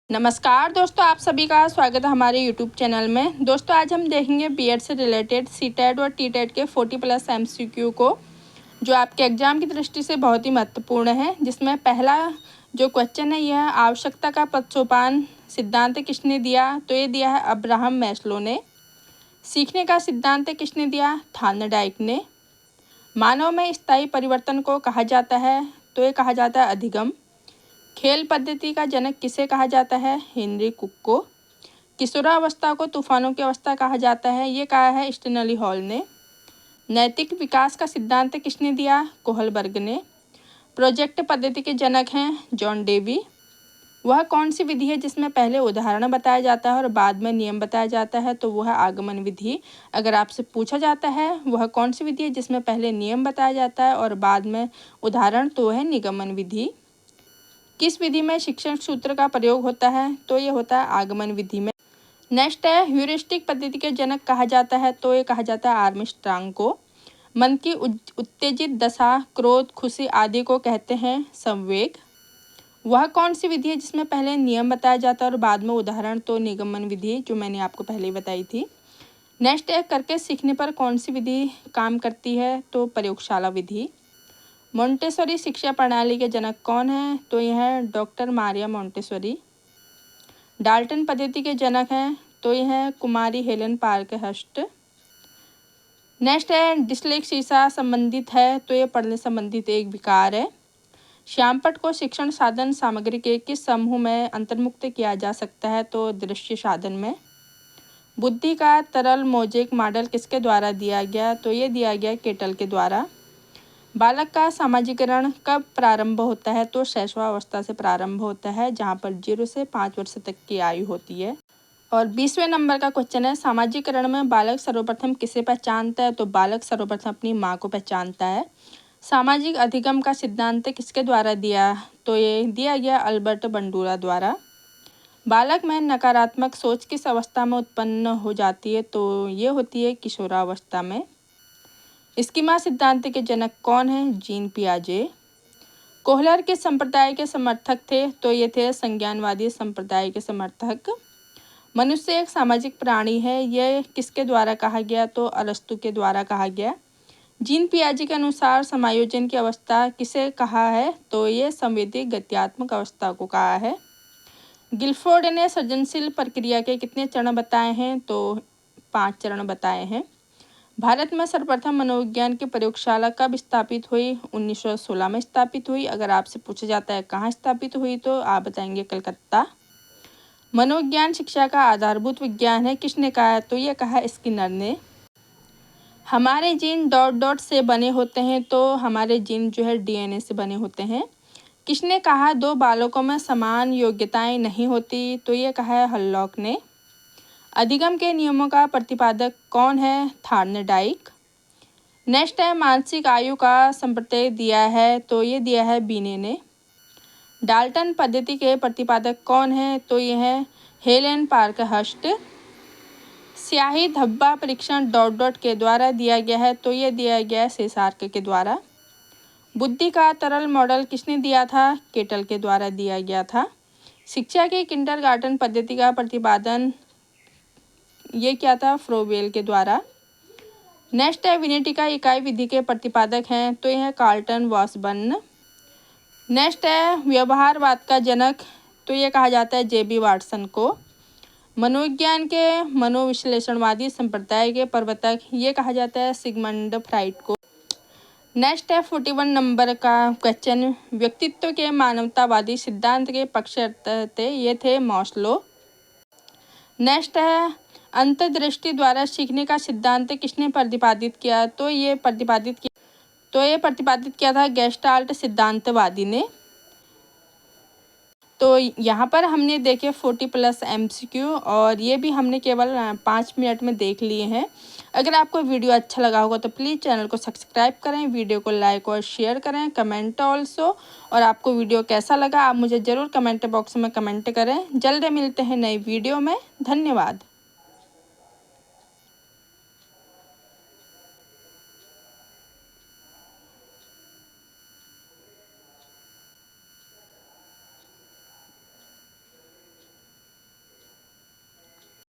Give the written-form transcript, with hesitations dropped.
नमस्कार दोस्तों, आप सभी का स्वागत है हमारे यूट्यूब चैनल में। दोस्तों आज हम देखेंगे बीएड से रिलेटेड सीटेट और टीटेट के 40+ एमसीक्यू को, जो आपके एग्जाम की दृष्टि से बहुत ही महत्वपूर्ण है। जिसमें पहला जो क्वेश्चन है यह आवश्यकता का पदसोपान सिद्धांत किसने दिया, तो ये दिया है अब्राहम मैस्लो ने। सीखने का सिद्धांत किसने दिया, थार्नडाइक ने। मानव में स्थायी परिवर्तन को कहा जाता है, तो ये कहा जाता है अधिगम। खेल पद्धति का जनक किसे कहा जाता है, हेनरी कुक को। किशोरावस्था को तूफानों की अवस्था कहा जाता है, ये कहा है स्टैनली हॉल ने। नैतिक विकास का सिद्धांत किसने दिया, कोहलबर्ग ने। प्रोजेक्ट पद्धति के जनक हैं जॉन डेवी। वह कौन सी विधि है जिसमें पहले उदाहरण बताया जाता है और बाद में नियम बताया जाता है, तो वह आगमन विधि। अगर आपसे पूछा जाता है वह कौन सी विधि है जिसमें पहले नियम बताया जाता है और बाद में उदाहरण, तो वह है निगमन विधि। किस विधि में शिक्षण सूत्र का प्रयोग होता है, तो ये होता है आगमन विधि में। नेक्स्ट है ह्यूरिस्टिक पद्धति के जनक कहा जाता है, तो ये कहा जाता है आर्मस्ट्रांग को। मन की उत्तेजित दशा, क्रोध, खुशी आदि को कहते हैं संवेग। वह कौन सी विधि है जिसमें पहले नियम बताया जाता है और बाद में उदाहरण, तो निगमन विधि, जो मैंने आपको पहले ही बताई थी। नेक्स्ट है करके सीखने पर कौन सी विधि काम करती है, तो प्रयोगशाला विधि। मोंटेसरी शिक्षा प्रणाली के जनक कौन हैं, तो यह है डॉक्टर मारिया मोंटेसरी। डाल्टन पद्धति के जनक हैं, तो यह है कुमारी हेलन पार्कहर्स्ट। नेक्स्ट है डिस्लेक्सिया संबंधित है, तो यह पढ़ने संबंधित एक विकार है। श्यामपट्ट को शिक्षण साधन सामग्री के किस समूह में अंतर्मुक्त किया जा सकता है, तो दृश्य साधन में। बुद्धि का तरल मोजेक मॉडल किसके द्वारा दिया गया, तो ये दिया गया केटल के द्वारा। बालक का सामाजिकरण कब प्रारंभ होता है, तो शैशवावस्था से प्रारंभ होता है, जहाँ पर 0 से 5 वर्ष तक की आयु होती है। और 20वें नंबर का क्वेश्चन है सामाजिकरण में बालक सर्वप्रथम किसे पहचानता है, तो बालक सर्वप्रथम अपनी माँ को पहचानता है। सामाजिक अधिगम का सिद्धांत किसके द्वारा दिया, तो ये दिया गया अल्बर्ट बंडूरा द्वारा। बालक में नकारात्मक सोच किस अवस्था में उत्पन्न हो जाती है, तो ये होती है किशोरावस्था में। स्कीमा सिद्धांत के जनक कौन हैं, जीन पियाजे। कोहलर के संप्रदाय के समर्थक थे, तो ये थे संज्ञानवादी संप्रदाय के समर्थक। मनुष्य एक सामाजिक प्राणी है, यह किसके द्वारा कहा गया, तो अरस्तु के द्वारा कहा गया। जीन पियाजे के अनुसार समायोजन की अवस्था किसे कहा है, तो ये संवेदी गत्यात्मक अवस्था को कहा है। गिलफोर्ड ने सृजनशील प्रक्रिया के कितने चरण बताए हैं, तो 5 चरण बताए हैं। भारत में सर्वप्रथम मनोविज्ञान की प्रयोगशाला कब स्थापित हुई, 1916 में स्थापित हुई। अगर आपसे पूछा जाता है कहाँ स्थापित हुई, तो आप बताएंगे कलकत्ता। मनोविज्ञान शिक्षा का आधारभूत विज्ञान है, किसने कहा है, तो ये कहा स्किनर ने। हमारे जीन डॉट डॉट से बने होते हैं, तो हमारे जीन जो है डीएनए से बने होते हैं। किसने कहा 2 बालकों में समान योग्यताएं नहीं होती, तो ये कहा है हल्लॉक ने। अधिगम के नियमों का प्रतिपादक कौन है, थार्नडाइक। नेक्स्ट है मानसिक आयु का संप्रत्यय दिया है, तो ये दिया है बीने ने। डाल्टन पद्धति के प्रतिपादक कौन है, तो ये है हेलेन पार्कहर्स्ट। स्याही धब्बा परीक्षण डॉट डॉट के द्वारा दिया गया है, तो ये दिया गया है सेसार्क के द्वारा। बुद्धि का तरल मॉडल किसने दिया था, केटल के द्वारा दिया गया था। शिक्षा की किंडरगार्टन पद्धति का प्रतिपादन ये क्या था, फ्रोबेल के द्वारा। नेक्स्ट है विनेटिका इकाई विधि के प्रतिपादक हैं, तो यह कार्लटन वॉसबर्न। नेक्स्ट है व्यवहारवाद का जनक, तो ये कहा जाता है जेबी वाटसन को। मनोविज्ञान के मनोविश्लेषणवादी संप्रदाय के प्रवर्तक ये कहा जाता है सिगमंड फ्राइड को। नेक्स्ट है 41 नंबर का क्वेश्चन, व्यक्तित्व के मानवतावादी सिद्धांत के पक्षधर थे, ये थे मॉस्लो। नेक्स्ट है अंतर्दृष्टि द्वारा सीखने का सिद्धांत किसने प्रतिपादित किया, तो ये प्रतिपादित किया था गेस्टाल्ट सिद्धांतवादी ने। तो यहाँ पर हमने देखे 40+ एमसीक्यू और ये भी हमने केवल 5 मिनट में देख लिए हैं। अगर आपको वीडियो अच्छा लगा होगा तो प्लीज़ चैनल को सब्सक्राइब करें, वीडियो को लाइक और शेयर करें, कमेंट ऑल्सो। और आपको वीडियो कैसा लगा आप मुझे ज़रूर कमेंट बॉक्स में कमेंट करें। जल्द मिलते हैं नई वीडियो में, धन्यवाद।